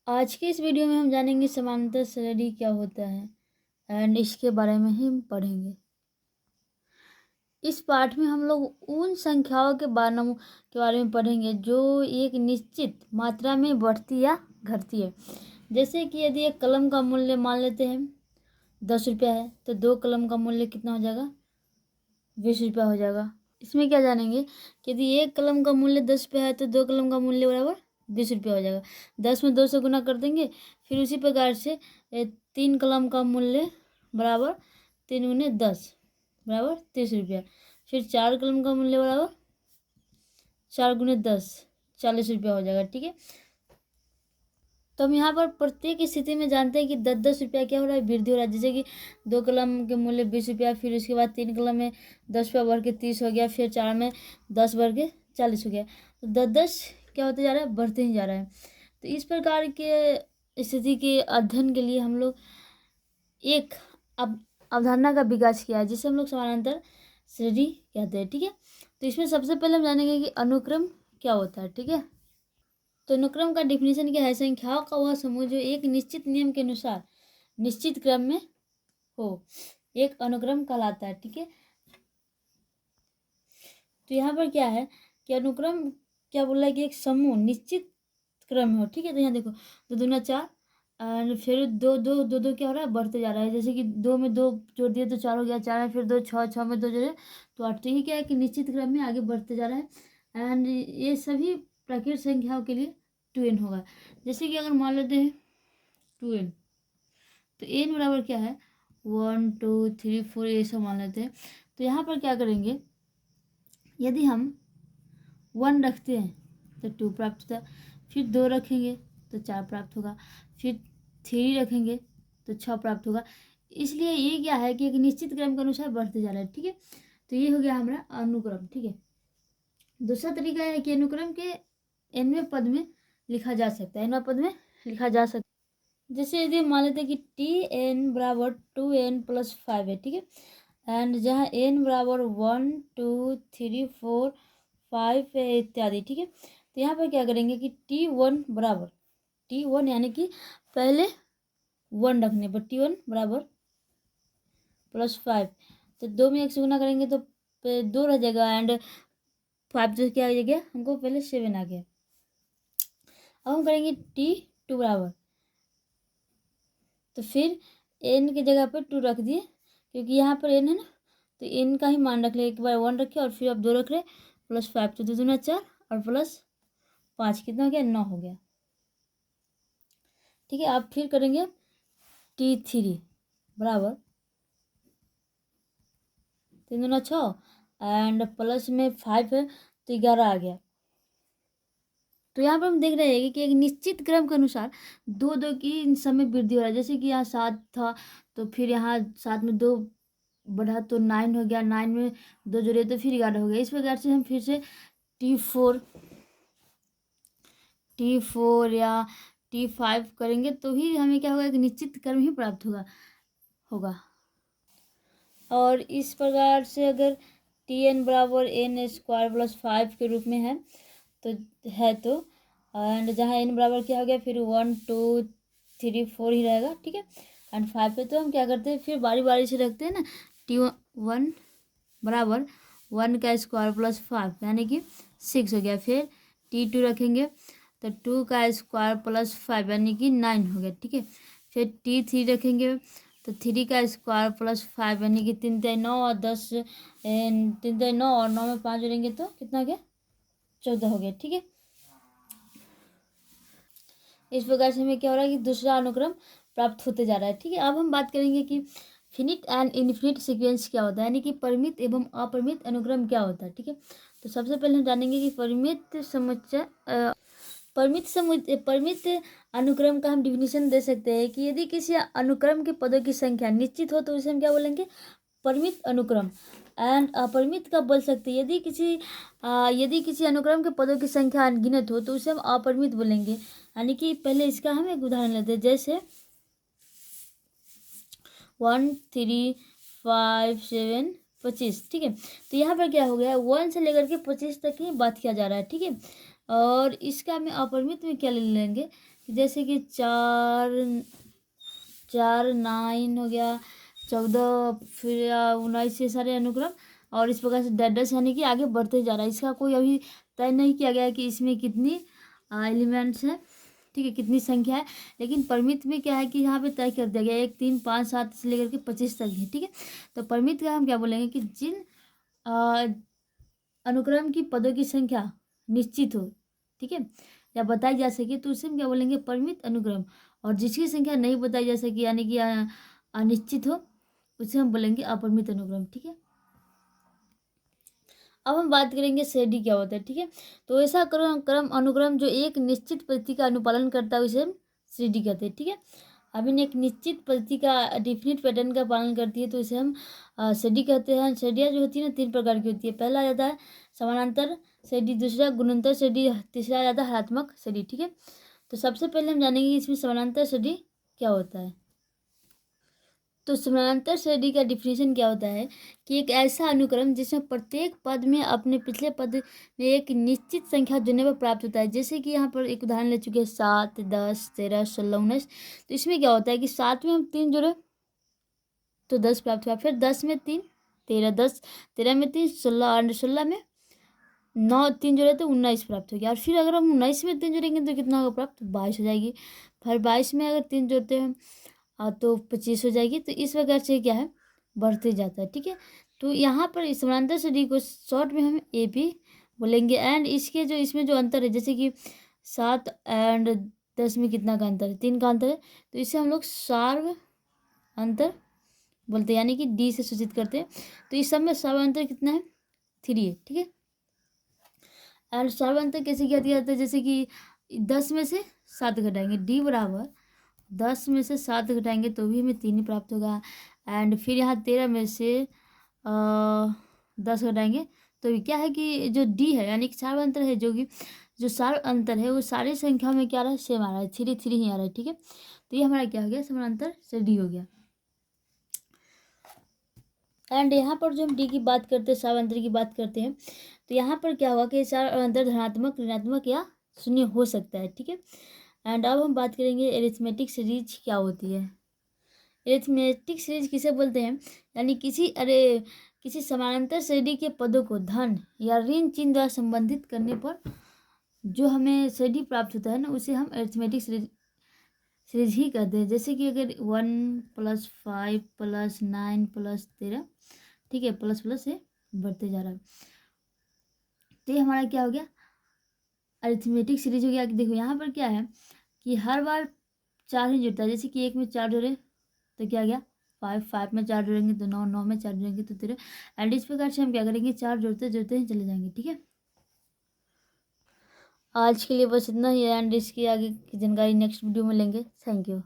आज के इस वीडियो में हम जानेंगे समांतर श्रेणी क्या होता है एंड इसके बारे में ही हम पढ़ेंगे। इस पाठ में हम लोग उन संख्याओं के बारे में पढ़ेंगे जो एक निश्चित मात्रा में बढ़ती या घटती है। जैसे कि यदि एक कलम का मूल्य मान लेते हैं 10 रुपया है तो 2 कलम का मूल्य कितना हो जाएगा, 20 रुपया हो जाएगा। इसमें क्या जानेंगे कि यदि एक कलम का मूल्य 10 रुपया है तो 2 कलम का मूल्य बराबर 20 रुपया हो जाएगा। 10 में 2 से गुना कर देंगे। फिर उसी प्रकार से 3 कलम का मूल्य बराबर 3 × 10 बराबर 30 रुपया। फिर 4 कलम का मूल्य बराबर 4 × 10 40 रुपया हो जाएगा। ठीक है, तो हम यहाँ पर प्रत्येक स्थिति में जानते हैं कि 10-10 रुपया क्या हो रहा है, वृद्धि हो रहा है। जैसे कि 2 कलम के मूल्य 20 रुपया, फिर उसके बाद 3 कलम में 10 रुपया बढ़ के 30 हो गया, फिर 4 में 10 बढ़ के 40 हो गया। तो 10-10 क्या होते जा रहा है, बढ़ते ही जा रहा है। तो इस प्रकार के स्थिति के अध्ययन के लिए हम लोग एक अवधारणा का विकास किया है जिसे हम लोग समानांतर श्रेणी कहते हैं। ठीक है, तो इसमें सबसे पहले हम जानेंगे कि अनुक्रम क्या होता है। ठीक है, तो अनुक्रम का डिफिनीशन क्या है, संख्याओं का वह समूह जो एक निश्चित नियम के अनुसार निश्चित क्रम में हो, एक अनुक्रम कहलाता है। ठीक है, तो यहाँ पर क्या है कि अनुक्रम क्या बोल रहा है कि एक समूह निश्चित क्रम में हो। ठीक है, तो यहाँ देखो 2 दूना 4 और फिर 2 2 2 2 क्या हो रहा है, बढ़ते जा रहा है। जैसे कि 2 में 2 जोड़ दिए तो 4 हो गया, 4 में फिर 2 6, 6 में 2 जोड़े तो 8। तो ये क्या है कि निश्चित क्रम में आगे बढ़ते जा रहा है एंड ये सभी प्राकृतिक संख्याओं के लिए 2n होगा। जैसे कि अगर मान लेते हैं 2n, तो n बराबर क्या है 1 2 3 4 ये सब मान लेते हैं। तो यहाँ पर क्या करेंगे, यदि हम 1 रखते हैं तो 2 प्राप्त होता है, फिर 2 रखेंगे तो 4 प्राप्त होगा, फिर 3 रखेंगे तो 6 प्राप्त होगा। इसलिए ये क्या है कि एक निश्चित क्रम के अनुसार बढ़ते जा रहा है। ठीक है, तो ये हो गया हमारा अनुक्रम। ठीक है, दूसरा तरीका है कि अनुक्रम के nवें पद में लिखा जा सकता है, nवां पद में लिखा जा सकता है। जैसे यदि मान लेते हैं कि Tn बराबर 2n + 5 है। ठीक है, एंड जहाँ n बराबर 1 2 3 4 5 है इत्यादि। ठीक है, तो यहाँ पर क्या करेंगे कि T1 बराबर T1 यानी कि पहले 1 रखने पर T1 बराबर +5, तो 2 में 1 से गुना करेंगे तो 2 रह जाएगा एंड 5 जो क्या आ गया, हमको पहले 7 आ गया। अब हम करेंगे T2 बराबर, तो फिर n की जगह पर 2 रख दिए क्योंकि यहाँ पर n है ना, तो n का ही मान रख ले। एक बार 1 रखे और फिर अब 2 रख रहे +5, तो 2 दूना 4 और +5 कितना हो गया, 9 हो गया। ठीक है, अब फिर करेंगे T3 बराबर 3 दूना 6 एंड प्लस में 5 है तो 11 आ गया। तो यहाँ पर हम देख रहे हैं कि एक निश्चित क्रम के अनुसार 2 2 की इन समय वृद्धि हो रहा है। जैसे कि यहाँ 7 था तो फिर यहाँ 7 में 2 बढ़ा तो 9 हो गया, 9 में 2 जोड़े तो फिर 11 हो गया। इस प्रकार से हम फिर से T4 या T5 करेंगे तो ही हमें क्या होगा, एक निश्चित क्रम ही प्राप्त होगा। और इस प्रकार से अगर Tn बराबर n² + 5 के रूप में है तो एंड जहाँ n बराबर क्या हो गया, फिर 1 2 3 4 ही रहेगा। ठीक है, एंड 5 पे तो हम क्या करते हैं, फिर बारी बारी से रखते हैं ना। T1 बराबर 1² + 5 यानी कि 6 हो गया। फिर T2 रखेंगे तो 2² + 5 यानी कि 9 हो गया। ठीक है, फिर T3 रखेंगे तो 3² + 5 यानी कि 3 3 9 और 10 3 3 9 और 9 में 5 जोड़ेंगे तो कितना हो गया, 14 हो गया। ठीक है, इस प्रकार से हमें क्या हो रहा है कि दूसरा अनुक्रम प्राप्त होते जा रहा है। ठीक है, अब हम बात करेंगे कि फिनिट एंड इनफिनिट सीक्वेंस क्या होता है, यानी कि परिमित एवं अपरिमित अनुक्रम क्या होता है। ठीक है, तो सबसे पहले हम जानेंगे कि परिमित अनुक्रम का हम डिफिनीशन दे सकते हैं कि यदि किसी अनुक्रम के पदों की संख्या निश्चित हो तो उसे हम क्या बोलेंगे, परिमित अनुक्रम। एंड अपरिमित कब बोल सकते हैं, यदि किसी अनुक्रम के पदों की संख्या अनगिनत हो तो उसे हम अपरिमित बोलेंगे। यानी कि पहले इसका हम एक उदाहरण लेते हैं, जैसे 1 3 5 7 25। ठीक है, तो यहाँ पर क्या हो गया, 1 से लेकर के 25 तक ही बात किया जा रहा है। ठीक है, और इसका हमें अपरिमित में क्या ले लेंगे, कि जैसे कि 4 4 9 हो गया, 14, फिर 19, ये सारे अनुक्रम, और इस प्रकार से डैडस यानी कि आगे बढ़ते जा रहा है। इसका कोई अभी तय नहीं किया गया है कि इसमें कितनी एलिमेंट्स है, ठीक है, कितनी संख्या है। लेकिन परिमित में क्या है कि यहाँ पे तय कर दिया गया है 1 3 5 7 से लेकर के 25 तक है, ठीक है। तो परिमित का हम क्या बोलेंगे कि जिन अनुक्रम की पदों की संख्या निश्चित हो, ठीक है, या बताई जा सके, तो उसे हम क्या बोलेंगे, परिमित अनुक्रम। और जिसकी संख्या नहीं बताई जा सके यानी कि अनिश्चित हो, उसे हम बोलेंगे अपरिमित अनुक्रम, ठीक है। अब हम बात करेंगे श्रेणी क्या होता है, ठीक है। तो ऐसा क्रम अनुक्रम जो एक निश्चित पद्धति का अनुपालन करता है उसे हम श्रेणी कहते हैं, ठीक है। अब इन एक निश्चित पद्धति का डिफिनिट पैटर्न का पालन करती है तो इसे हम श्रेणी कहते हैं। श्रेणियाँ जो होती है ना 3 प्रकार की होती है। पहला आ जाता है समानांतर श्रेणी, दूसरा गुणोत्तर श्रेणी, तीसरा आ जाता है हरात्मक श्रेणी, ठीक है। तो सबसे पहले हम जानेंगे कि इसमें समानांतर श्रेणी क्या होता है। तो समानांतर श्रेणी का डिफिनेशन क्या होता है कि एक ऐसा अनुक्रम जिसमें प्रत्येक पद में अपने पिछले पद में एक निश्चित संख्या जुड़ने पर प्राप्त होता है। जैसे कि यहाँ पर एक उदाहरण ले चुके हैं 7 10 13 16 19। तो इसमें क्या होता है कि 7 में हम 3 जोड़े तो 10 प्राप्त हुआ, फिर 10 में 3 13, 10 13 में 3 16, और 16 में 9 3 जोड़े तो 19 प्राप्त हो गया। और फिर अगर हम 19 में 3 जोड़ेंगे तो कितना होगा प्राप्त, 22 हो जाएगी। फिर 22 में अगर 3 जोड़ते हैं तो 25 हो जाएगी। तो इस प्रकार से क्या है, बढ़ते जाता है, ठीक है। तो यहाँ पर इस समानांतर श्रेणी को शॉर्ट में हम ए भी बोलेंगे। एंड इसके जो इसमें जो अंतर है, जैसे कि 7 एंड 10 में कितना का अंतर है, 3 का अंतर है, तो इसे हम लोग सार्व अंतर बोलते हैं, यानी कि डी से सूचित करते हैं। तो इस सब में सार्व अंतर कितना है, 3 है, ठीक है। एंड सार्व अंतर कैसे किया जाता है, जैसे कि 10 में से 7 घटाएंगे, डी बराबर 10 में से 7 घटाएंगे तो भी हमें 3 ही प्राप्त होगा। एंड फिर यहाँ 13 में से 10 घटाएंगे तो भी क्या है कि जो डी है यानी कि सार्व अंतर है, जो सार्व अंतर है वो सारी संख्या में क्या आ रहा है, सेम आ रहा है, 3 3 ही आ रहा है, ठीक है। तो ये हमारा क्या हो गया, समानांतर से डी हो गया। एंड यहाँ पर जो हम डी की बात करते हैं, सार्व अंतर की बात करते हैं, तो यहाँ पर क्या हुआ कि सार्व अंतर धनात्मक, ऋणात्मक या शून्य हो सकता है, ठीक है। एंड अब हम बात करेंगे एरिथमेटिक सीरीज क्या होती है। एरिथमेटिक सीरीज किसे बोलते हैं, यानी किसी समानांतर श्रेणी के पदों को धन या ऋण चिन्ह द्वारा संबंधित करने पर जो हमें श्रेणी प्राप्त होता है ना, उसे हम एरिथमेटिक सीरीज ही कहते हैं। जैसे कि अगर 1 + 5 + 9 + 13, ठीक है, प्लस प्लस से बढ़ते जा रहा है, तो ये हमारा क्या हो गया, अरिथमेटिक सीरीज हो गया। देखो यहाँ पर क्या है कि हर बार 4 ही जुड़ता है। जैसे कि 1 में 4 जोड़े तो क्या गया 5, 5 में 4 जोड़ेंगे तो 9, 9 में 4 जोड़ेंगे तो 13। एंड इस प्रकार से हम क्या करेंगे, 4 जोड़ते जोड़ते ही चले जाएंगे, ठीक है। आज के लिए बस इतना ही है, एंड इसकी आगे की जानकारी नेक्स्ट वीडियो में लेंगे। Thank you.